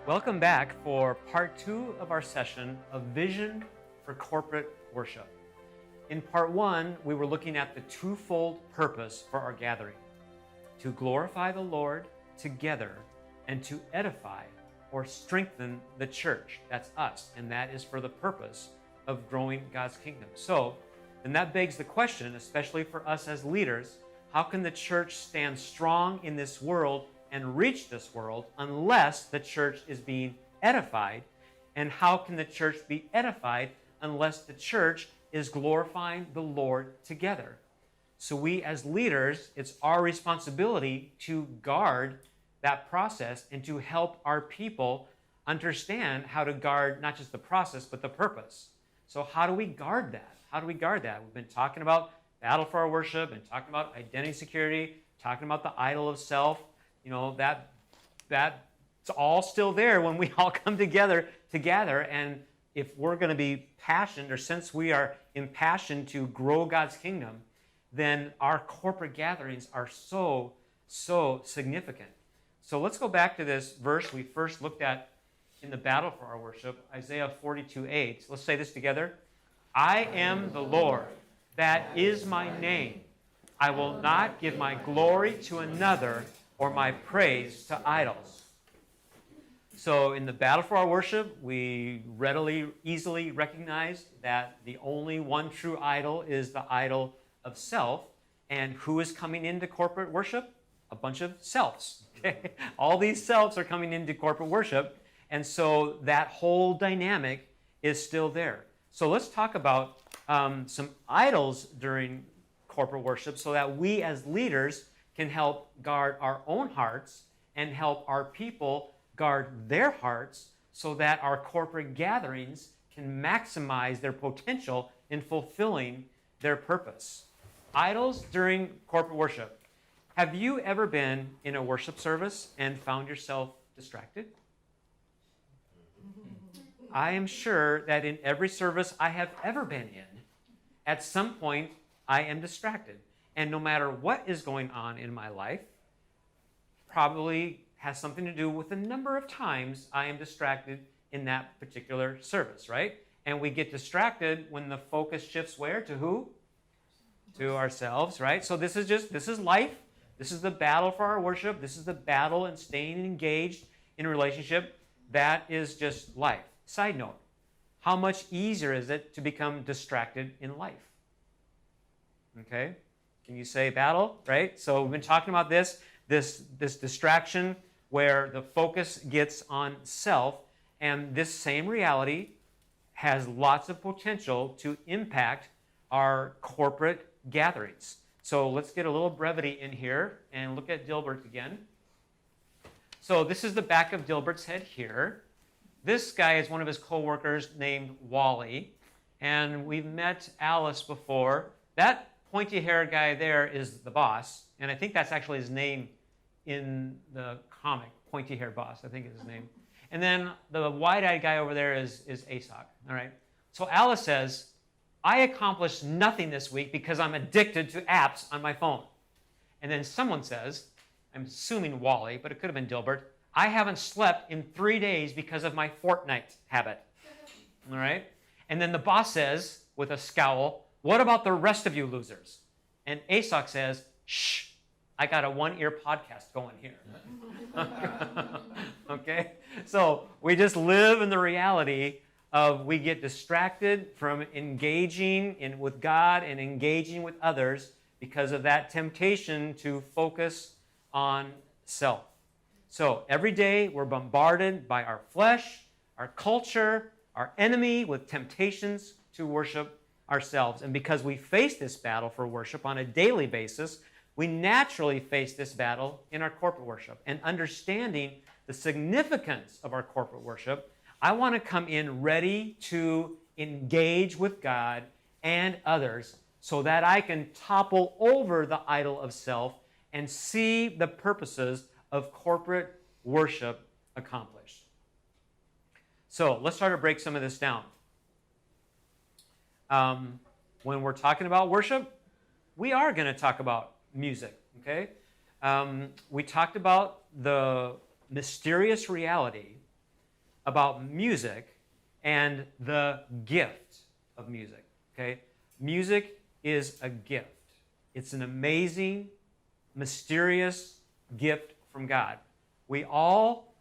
Welcome back for part 2 of our session of Vision for Corporate Worship. In part 1, we were looking at the twofold purpose for our gathering: to glorify the Lord together and to edify or strengthen the church. That's us, and that is for the purpose of growing God's kingdom. So, then that begs the question, especially for us as leaders, how can the church stand strong in this world and reach this world unless the church is being edified? And how can the church be edified unless the church is glorifying the Lord together? So we as leaders, it's our responsibility to guard that process and to help our people understand how to guard not just the process, but the purpose. So how do we guard that? How do we guard that? We've been talking about battle for our worship and talking about identity security, talking about the idol of self. You know, that's all still there when we all come together to gather. And if we're going to be passionate, or since we are impassioned to grow God's kingdom, then our corporate gatherings are so significant. So let's go back to this verse we first looked at in the battle for our worship, Isaiah 42:8. Let's say this together. I am the Lord, that is my name. I will not give my glory to another or my praise to idols. So in the battle for our worship, we easily recognize that the only one true idol is the idol of self. And who is coming into corporate worship? A bunch of selves. Okay? All these selves are coming into corporate worship. And so that whole dynamic is still there. So let's talk about some idols during corporate worship so that we as leaders can help guard our own hearts and help our people guard their hearts so that our corporate gatherings can maximize their potential in fulfilling their purpose. Idols during corporate worship. Have you ever been in a worship service and found yourself distracted? I am sure that in every service I have ever been in, at some point I am distracted. And no matter what is going on in my life, probably has something to do with the number of times I am distracted in that particular service, right? And we get distracted when the focus shifts where? To who? To ourselves, right? So this is life. This is the battle for our worship. This is the battle in staying engaged in a relationship. That is just life. Side note, how much easier is it to become distracted in life? Okay? Can you say battle, right? So we've been talking about this distraction where the focus gets on self, and this same reality has lots of potential to impact our corporate gatherings. So let's get a little brevity in here and look at Dilbert again. So this is the back of Dilbert's head here. This guy is one of his co-workers named Wally, and we've met Alice before. That pointy-haired guy there is the boss, and I think that's actually his name in the comic, pointy-haired boss, I think is his name. And then the wide-eyed guy over there is Asok, all right? So Alice says, I accomplished nothing this week because I'm addicted to apps on my phone. And then someone says, I'm assuming Wally, but it could have been Dilbert, I haven't slept in 3 days because of my Fortnite habit. All right? And then the boss says, with a scowl, what about the rest of you losers? And Asok says, shh, I got a one-ear podcast going here. Okay? So we just live in the reality of we get distracted from engaging with God and engaging with others because of that temptation to focus on self. So every day we're bombarded by our flesh, our culture, our enemy with temptations to worship ourselves. And because we face this battle for worship on a daily basis, we naturally face this battle in our corporate worship. And understanding the significance of our corporate worship, I want to come in ready to engage with God and others so that I can topple over the idol of self and see the purposes of corporate worship accomplished. So let's try to break some of this down. When we're talking about worship, we are going to talk about music, okay? We talked about the mysterious reality about music and the gift of music, okay? Music is a gift. It's an amazing, mysterious gift from God. We all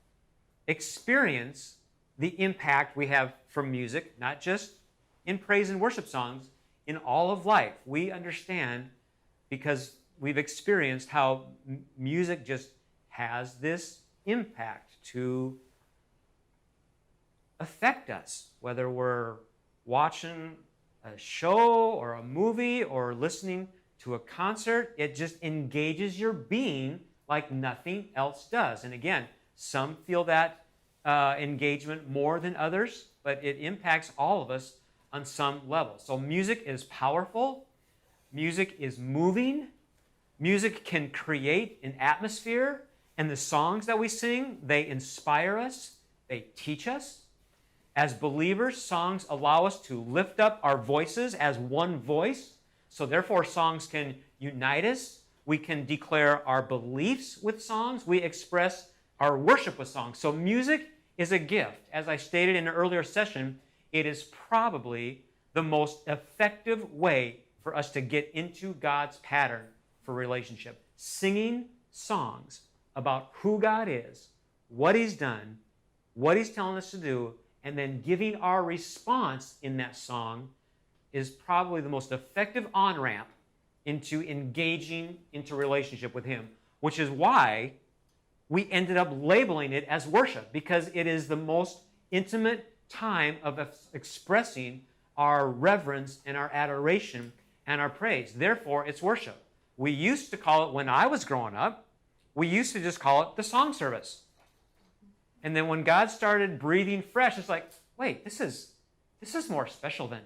experience the impact we have from music, not just in praise and worship songs, in all of life. We understand because we've experienced how music just has this impact to affect us, whether we're watching a show or a movie or listening to a concert. It just engages your being like nothing else does. And again, some feel that engagement more than others, but it impacts all of us on some level. So music is powerful. Music is moving. Music can create an atmosphere. And the songs that we sing, they inspire us. They teach us. As believers, songs allow us to lift up our voices as one voice. So therefore, songs can unite us. We can declare our beliefs with songs. We express our worship with songs. So music is a gift. As I stated in an earlier session, it is probably the most effective way for us to get into God's pattern for relationship. Singing songs about who God is, what He's done, what He's telling us to do, and then giving our response in that song is probably the most effective on-ramp into engaging into relationship with Him, which is why we ended up labeling it as worship, because it is the most intimate time of expressing our reverence and our adoration and our praise. Therefore, it's worship. We used to call it, when I was growing up, we used to just call it the song service. And then when God started breathing fresh, it's like, wait, this is more special than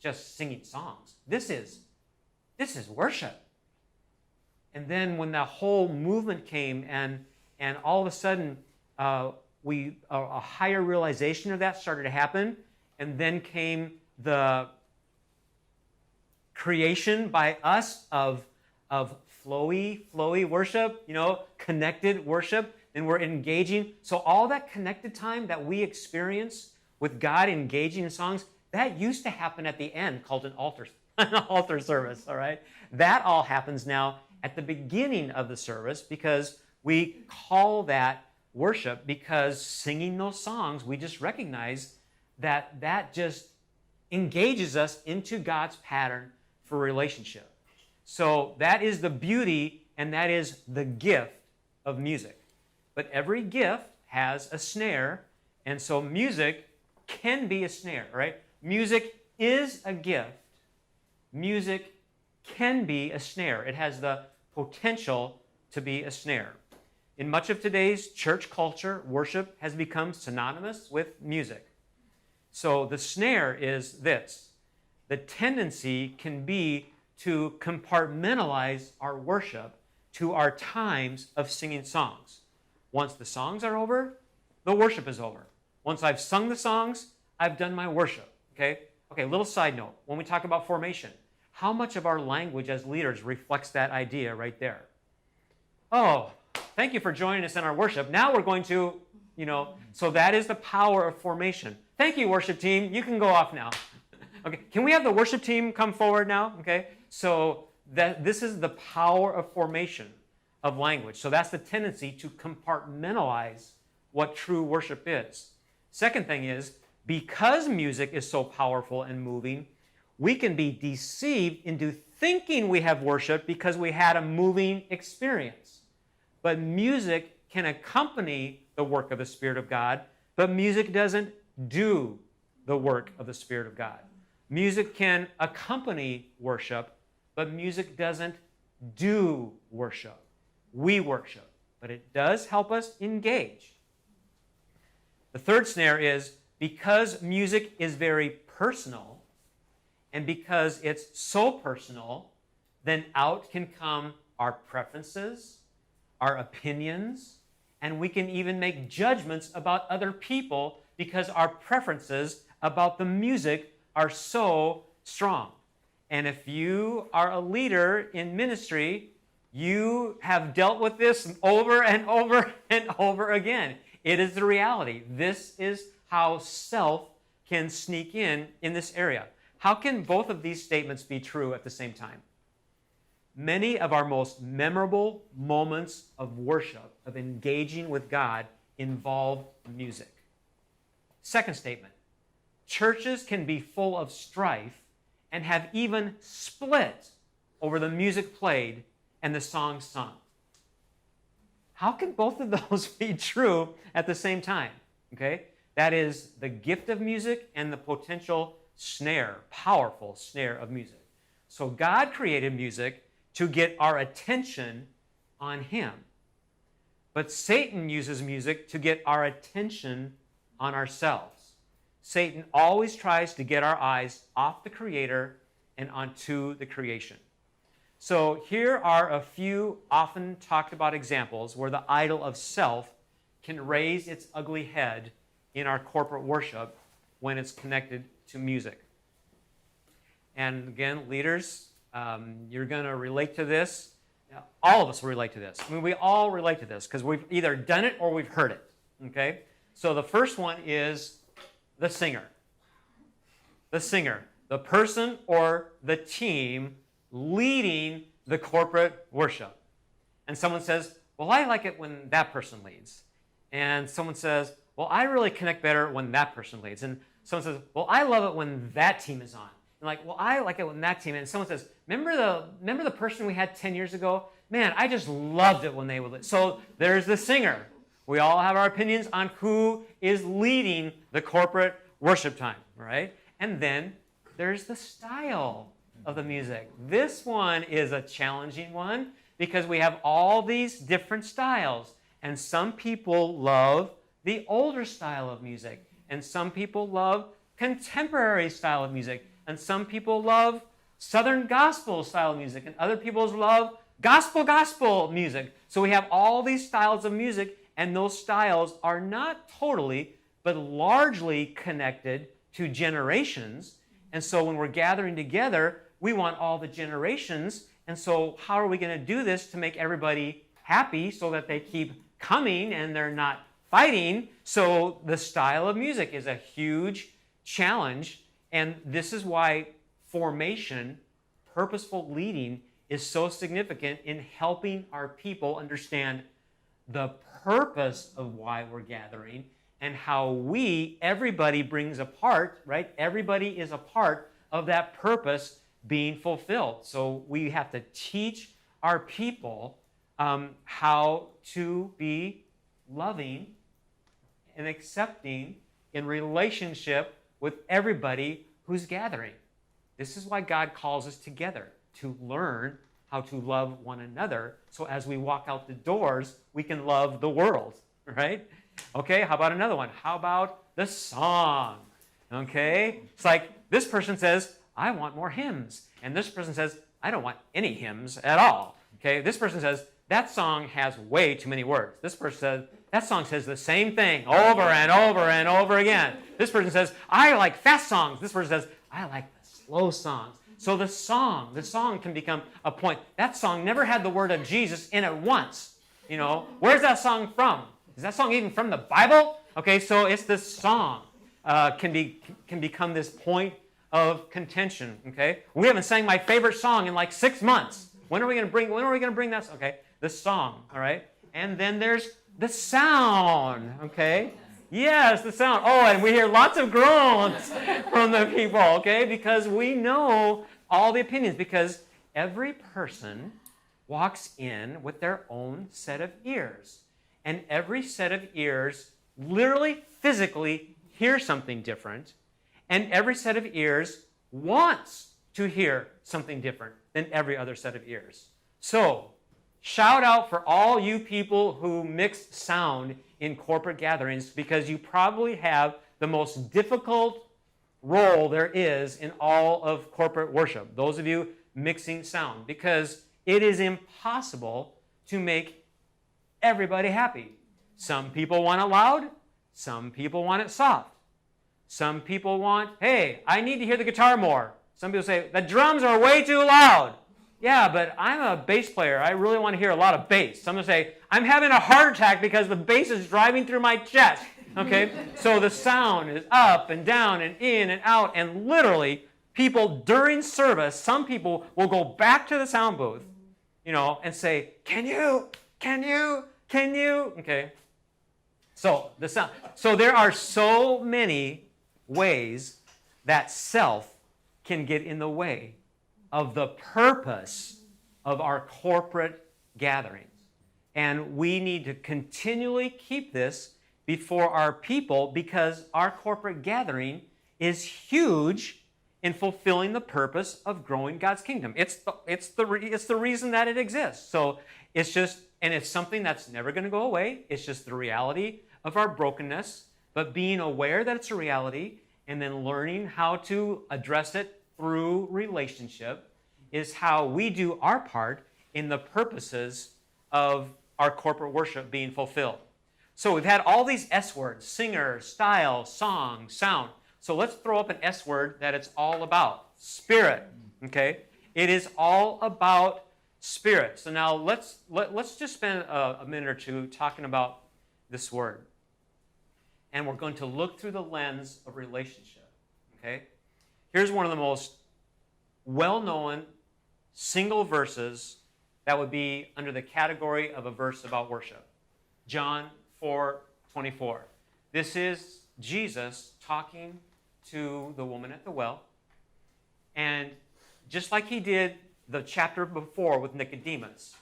just singing songs. This is worship. And then when the whole movement came and all of a sudden a higher realization of that started to happen, and then came the creation by us of flowy worship, connected worship, and we're engaging. So all that connected time that we experience with God engaging in songs, that used to happen at the end, called an altar service, all right? That all happens now at the beginning of the service, because we call that worship, because singing those songs, we just recognize that just engages us into God's pattern for relationship. So that is the beauty, and that is the gift of music. But every gift has a snare, and so music can be a snare, right? Music is a gift. Music can be a snare. It has the potential to be a snare. In much of today's church culture, worship has become synonymous with music. So the snare is this. The tendency can be to compartmentalize our worship to our times of singing songs. Once the songs are over, the worship is over. Once I've sung the songs, I've done my worship, okay? Okay, little side note. When we talk about formation, how much of our language as leaders reflects that idea right there? Oh, thank you for joining us in our worship. Now we're going to, so that is the power of formation. Thank you, worship team. You can go off now. Okay, can we have the worship team come forward now? Okay, so this is the power of formation of language. So that's the tendency to compartmentalize what true worship is. Second thing is, because music is so powerful and moving, we can be deceived into thinking we have worship because we had a moving experience. But music can accompany the work of the Spirit of God, but music doesn't do the work of the Spirit of God. Music can accompany worship, but music doesn't do worship. We worship, but it does help us engage. The third snare is, because music is very personal, and because it's so personal, then out can come our preferences, our opinions, and we can even make judgments about other people because our preferences about the music are so strong. And if you are a leader in ministry, you have dealt with this over and over and over again. It is the reality. This is how self can sneak in this area. How can both of these statements be true at the same time? Many of our most memorable moments of worship, of engaging with God, involve music. Second statement, churches can be full of strife and have even split over the music played and the songs sung. How can both of those be true at the same time? Okay? That is the gift of music and the potential snare, powerful snare of music. So God created music to get our attention on Him. But Satan uses music to get our attention on ourselves. Satan always tries to get our eyes off the Creator and onto the creation. So here are a few often talked about examples where the idol of self can raise its ugly head in our corporate worship when it's connected to music. And again, leaders, you're going to relate to this. All of us will relate to this. I mean, we all relate to this because we've either done it or we've heard it. Okay? So the first one is the singer. The singer. The person or the team leading the corporate worship. And someone says, well, I like it when that person leads. And someone says, well, I really connect better when that person leads. And someone says, well, I love it when that team is on. And like, well, I like it when that team. And someone says, remember the person we had 10 years ago? Man, I just loved it when they would lead. So there's the singer. We all have our opinions on who is leading the corporate worship time, right? And then there's the style of the music. This one is a challenging one because we have all these different styles. And some people love the older style of music. And some people love contemporary style of music. And some people love Southern gospel style of music. And other people love gospel music. So we have all these styles of music, and those styles are not totally, but largely connected to generations. And so when we're gathering together, we want all the generations. And so how are we going to do this to make everybody happy so that they keep coming and they're not fighting? So the style of music is a huge challenge. And this is why formation, purposeful leading, is so significant in helping our people understand the purpose of why we're gathering and how everybody brings a part, right? Everybody is a part of that purpose being fulfilled. So we have to teach our people how to be loving and accepting in relationship with everybody who's gathering. This is why God calls us together, to learn how to love one another, so as we walk out the doors, we can love the world, right? Okay, how about another one? How about the song? Okay, it's like this person says, I want more hymns. And this person says, I don't want any hymns at all. Okay, this person says, that song has way too many words. This person says, that song says the same thing over and over and over again. This person says, I like fast songs. This person says, I like the slow songs. So the song can become a point. That song never had the word of Jesus in it once. You know, where's that song from? Is that song even from the Bible? Okay, so it's this song can become this point of contention. Okay, we haven't sang my favorite song in like 6 months. When are we going to bring that? Okay, the song. All right, and then there's the sound. Okay. Yes, the sound. Oh, and we hear lots of groans from the people, okay? Because we know all the opinions, because every person walks in with their own set of ears. And every set of ears literally, physically hears something different. And every set of ears wants to hear something different than every other set of ears. So, shout out for all you people who mix sound in corporate gatherings, because you probably have the most difficult role there is in all of corporate worship. Those of you mixing sound, because it is impossible to make everybody happy. Some people want it loud. Some people want it soft. Some people want, hey, I need to hear the guitar more. Some people say, the drums are way too loud. yeah, but I'm a bass player. I really want to hear a lot of bass. Some will say, I'm having a heart attack because the bass is driving through my chest. Okay? So the sound is up and down and in and out. And literally, people during service, some people will go back to the sound booth, and say, can you? Okay? So the sound. So there are so many ways that self can get in the way of the purpose of our corporate gatherings. And we need to continually keep this before our people because our corporate gathering is huge in fulfilling the purpose of growing God's kingdom. It's the reason that it exists. So it's something that's never going to go away. It's just the reality of our brokenness, but being aware that it's a reality and then learning how to address it through relationship is how we do our part in the purposes of our corporate worship being fulfilled. So we've had all these S words: singer, style, song, sound. So let's throw up an S word that it's all about: spirit. Okay? It is all about spirit. So now let's just spend a minute or two talking about this word. And we're going to look through the lens of relationship. Okay? Here's one of the most well-known single verses that would be under the category of a verse about worship. John 4:24. This is Jesus talking to the woman at the well. And just like he did the chapter before with Nicodemus,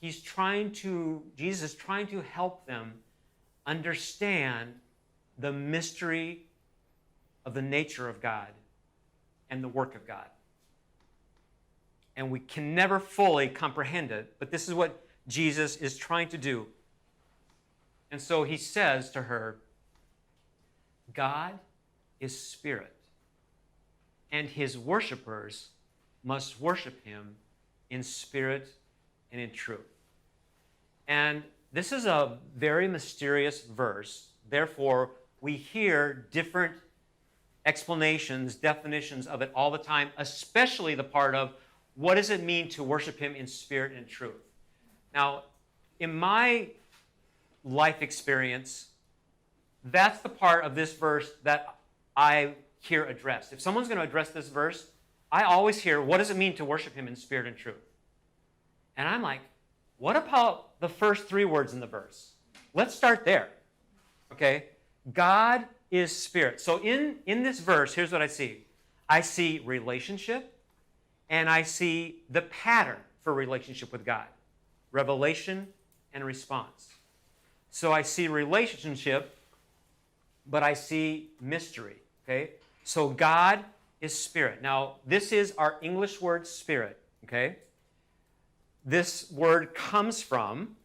Jesus is trying to help them understand the mystery of the nature of God and the work of God. And we can never fully comprehend it, but this is what Jesus is trying to do. And so he says to her, God is spirit, and his worshipers must worship him in spirit and in truth. And this is a very mysterious verse. Therefore, we hear different explanations, definitions of it all the time, especially the part of what does it mean to worship him in spirit and truth. Now, in my life experience, that's the part of this verse that I hear addressed. If someone's going to address this verse, I always hear, what does it mean to worship him in spirit and truth? And I'm like, what about the first three words in the verse? Let's start there. Okay? God is spirit. So in this verse, here's what I see. I see relationship, and I see the pattern for relationship with God. Revelation and response. So I see relationship, but I see mystery. Okay? So God is spirit. Now, this is our English word spirit. Okay? This word comes from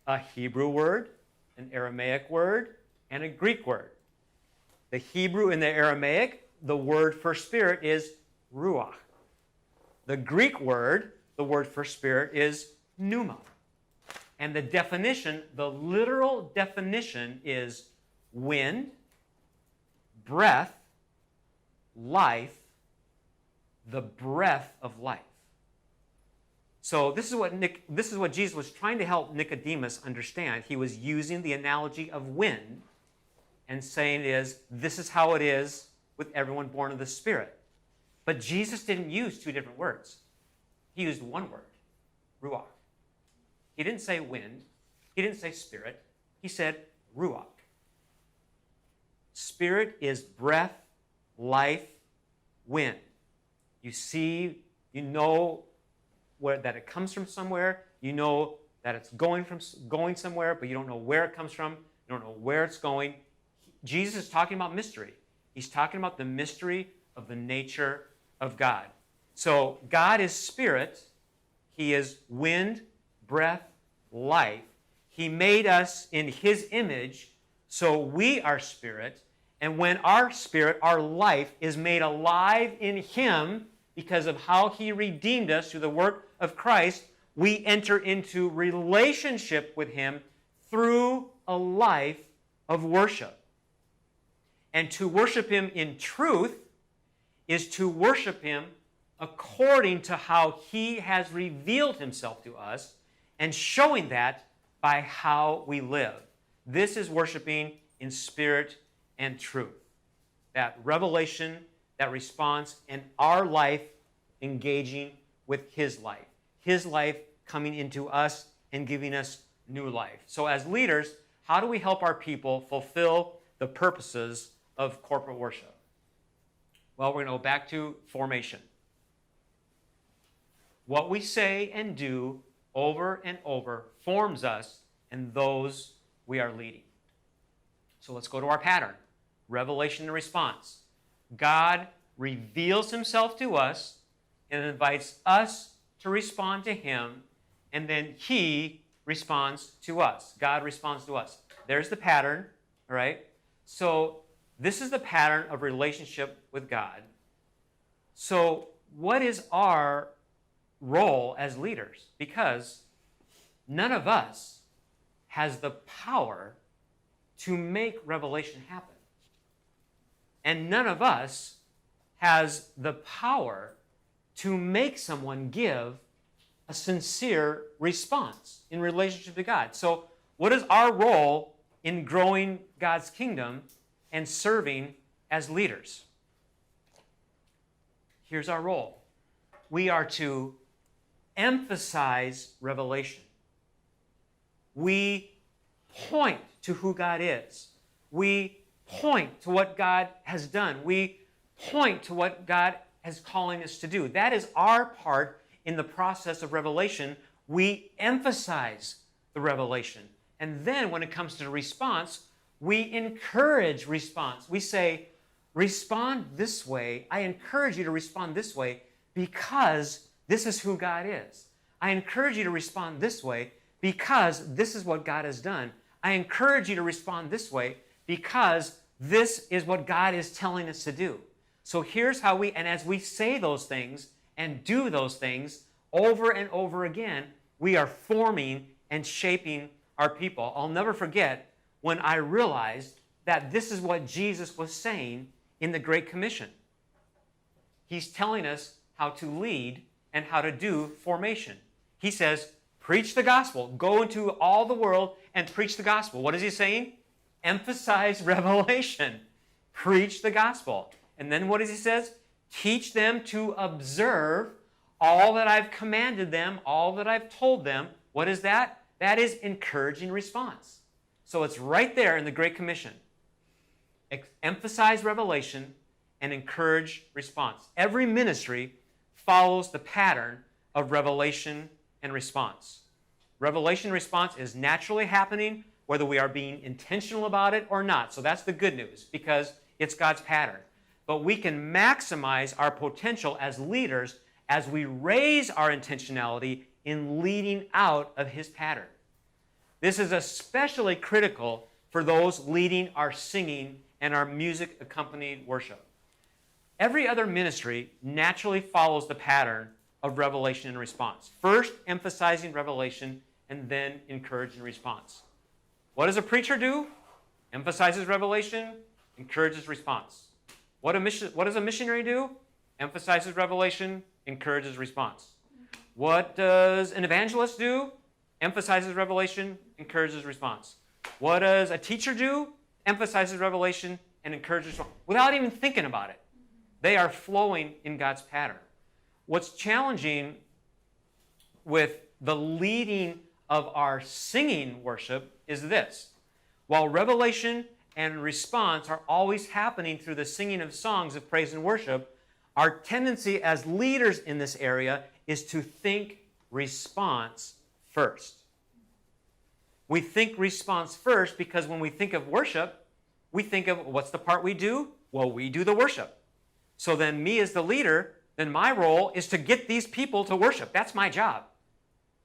a Hebrew word, an Aramaic word, and a Greek word. The Hebrew and the Aramaic, the word for spirit is ruach. The Greek word, the word for spirit is pneuma. And the definition, the literal definition is wind, breath, life, the breath of life. So this is what Jesus was trying to help Nicodemus understand. He was using the analogy of wind and saying this is how it is with everyone born of the Spirit. But Jesus didn't use two different words. He used one word, ruach. He didn't say wind. He didn't say spirit. He said ruach. Spirit is breath, life, wind. You see, you know that it comes from somewhere. You know that it's going somewhere, but you don't know where it comes from. You don't know where it's going. Jesus is talking about mystery. He's talking about the mystery of the nature of God. So God is spirit. He is wind, breath, life. He made us in his image, so we are spirit. And when our spirit, our life, is made alive in him because of how he redeemed us through the work of Christ, we enter into relationship with him through a life of worship. And to worship him in truth is to worship him according to how he has revealed himself to us, and showing that by how we live. This is worshiping in spirit and truth. That revelation, that response, and our life engaging with his life coming into us and giving us new life. So as leaders, how do we help our people fulfill the purposes of corporate worship? Well, we're going to go back to formation. What we say and do over and over forms us and those we are leading. So let's go to our pattern. Revelation and response. God reveals himself to us and invites us to respond to him, and then he responds to us. God responds to us. There's the pattern, all right? So this is the pattern of relationship with God. So what is our role as leaders? Because none of us has the power to make revelation happen. And none of us has the power to make someone give a sincere response in relationship to God. So what is our role in growing God's kingdom and serving as leaders? Here's our role. We are to emphasize revelation. We point to who God is. We point to what God has done. We point to what God is calling us to do. That is our part in the process of revelation. We emphasize the revelation. And then when it comes to response, we encourage response. We say, respond this way. I encourage you to respond this way because this is who God is. I encourage you to respond this way because this is what God has done. I encourage you to respond this way because this is what God is telling us to do. So here's how and as we say those things and do those things over and over again, we are forming and shaping our people. I'll never forget when I realized that this is what Jesus was saying in the Great Commission. He's telling us how to lead and how to do formation. He says, preach the gospel. Go into all the world and preach the gospel. What is he saying? Emphasize revelation. Preach the gospel. And then what does he says? Teach them to observe all that I've commanded them, all that I've told them. What is that? That is encouraging response. So it's right there in the Great Commission. Emphasize revelation and encourage response. Every ministry follows the pattern of revelation and response. Revelation response is naturally happening whether we are being intentional about it or not. So that's the good news because it's God's pattern. But we can maximize our potential as leaders as we raise our intentionality in leading out of his pattern. This is especially critical for those leading our singing and our music accompanied worship. Every other ministry naturally follows the pattern of revelation and response. First, emphasizing revelation, and then encouraging response. What does a preacher do? Emphasizes revelation, encourages response. What does a missionary do? Emphasizes revelation, encourages response. What does an evangelist do? Emphasizes revelation, encourages response. What does a teacher do? Emphasizes revelation and encourages response. Without even thinking about it. They are flowing in God's pattern. What's challenging with the leading of our singing worship is this. While revelation and response are always happening through the singing of songs of praise and worship, our tendency as leaders in this area is to think response first. We think response first because when we think of worship, we think of what's the part we do? Well, we do the worship. So then me as the leader, then my role is to get these people to worship. That's my job.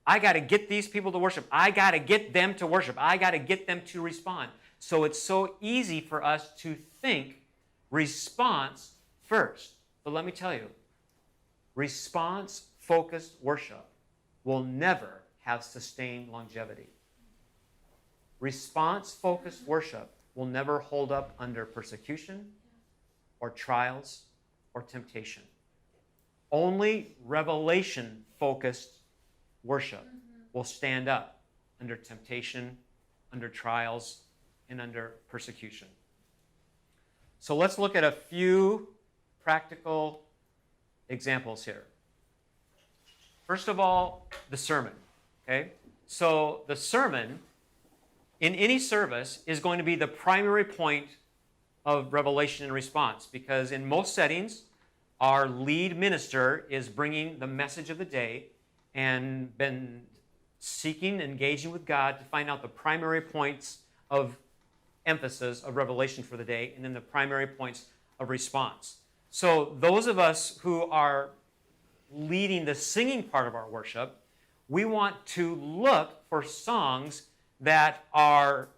I got to get these people to worship. I got to get them to worship. I got to get them to respond. So it's so easy for us to think response first. But let me tell you, response-focused worship will never have sustained longevity. Response-focused worship will never hold up under persecution or trials or temptation. Only revelation-focused worship will stand up under temptation, under trials, and under persecution. So let's look at a few practical examples here. First of all, the sermon. Okay? So the sermon in any service is going to be the primary point of revelation and response, because in most settings, our lead minister is bringing the message of the day and been seeking, engaging with God to find out the primary points of emphasis of revelation for the day, and then the primary points of response. So those of us who are leading the singing part of our worship, we want to look for songs that are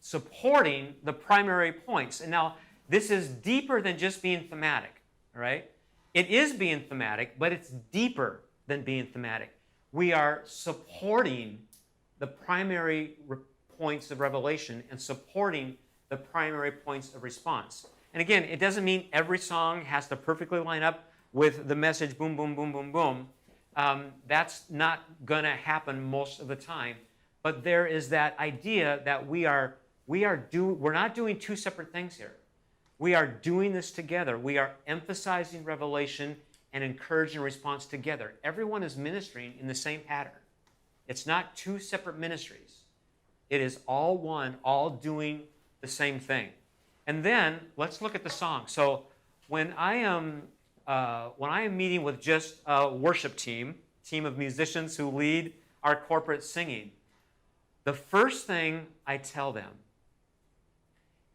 supporting the primary points. And now, this is deeper than just being thematic, all right? It is being thematic, but it's deeper than being thematic. We are supporting the primary points of revelation and supporting the primary points of response. And again, it doesn't mean every song has to perfectly line up with the message, boom, boom, boom, boom, boom. That's not going to happen most of the time. But there is that idea that we're not doing two separate things here. We are doing this together. We are emphasizing revelation and encouraging response together. Everyone is ministering in the same pattern. It's not two separate ministries. It is all one, all doing the same thing. And then let's look at the song. So when I am meeting with just a worship team of musicians who lead our corporate singing, the first thing I tell them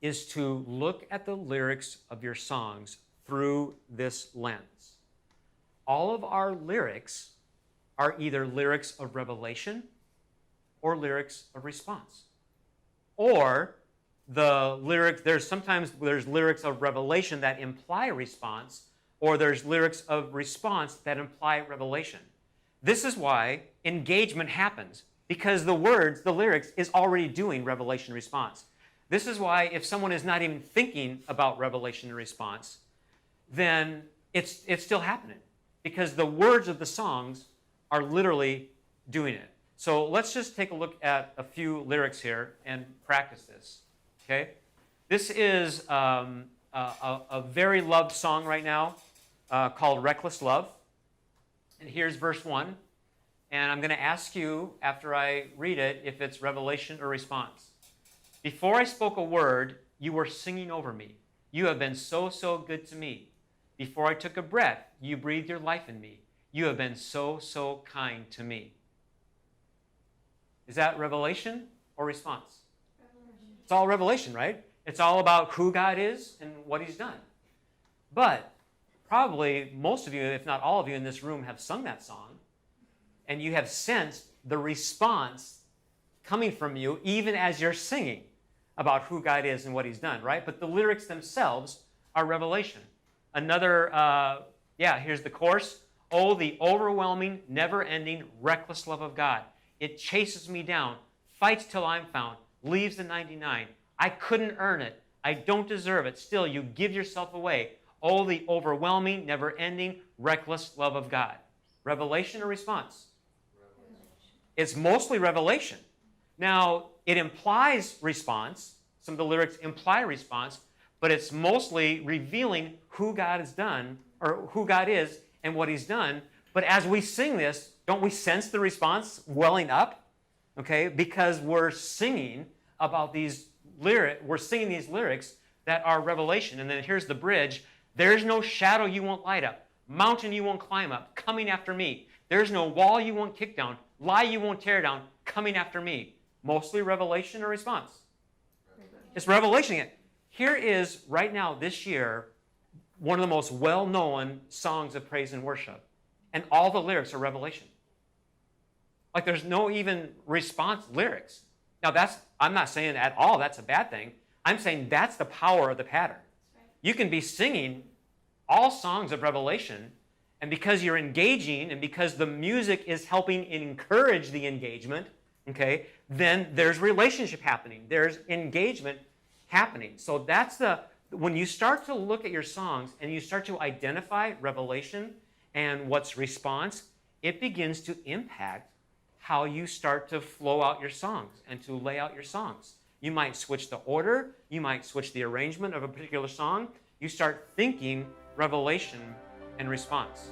is to look at the lyrics of your songs through this lens. All of our lyrics are either lyrics of revelation or lyrics of response. Or sometimes there's lyrics of revelation that imply response, or there's lyrics of response that imply revelation. This is why engagement happens, because the lyrics is already doing revelation response. This is why if someone is not even thinking about revelation and response, then it's still happening, because the words of the songs are literally doing it. So let's just take a look at a few lyrics here and practice this. Okay? This is a very loved song right now called Reckless Love. And here's verse 1. And I'm going to ask you, after I read it, if it's revelation or response. Before I spoke a word, you were singing over me. You have been so, so good to me. Before I took a breath, you breathed your life in me. You have been so, so kind to me. Is that revelation or response? Revelation. It's all revelation, right? It's all about who God is and what He's done. But probably most of you, if not all of you in this room, have sung that song, and you have sensed the response coming from you even as you're singing about who God is and what He's done, right? But the lyrics themselves are revelation. Here's the chorus. Oh, the overwhelming, never-ending, reckless love of God. It chases me down, fights till I'm found, leaves the 99. I couldn't earn it. I don't deserve it. Still, you give yourself away. Oh, the overwhelming, never-ending, reckless love of God. Revelation or response? Revelation. It's mostly revelation. Now, it implies response. Some of the lyrics imply response, but it's mostly revealing who God has done, or who God is and what He's done. But as we sing this, don't we sense the response welling up? Okay, because we're singing about these lyrics. We're singing these lyrics that are revelation. And then here's the bridge. There's no shadow you won't light up, mountain you won't climb up, coming after me. There's no wall you won't kick down, lie you won't tear down, coming after me. Mostly revelation or response? Revelation. It's revelation. Here is, right now, this year, one of the most well-known songs of praise and worship. And all the lyrics are revelation. Like, there's no even response lyrics. Now, I'm not saying at all that's a bad thing. I'm saying that's the power of the pattern. Right. You can be singing all songs of revelation, and because you're engaging and because the music is helping encourage the engagement, okay, then there's relationship happening. There's engagement happening. So when you start to look at your songs and you start to identify revelation And what's response? It begins to impact how you start to flow out your songs and to lay out your songs. You might switch the order, you might switch the arrangement of a particular song. You start thinking revelation and response.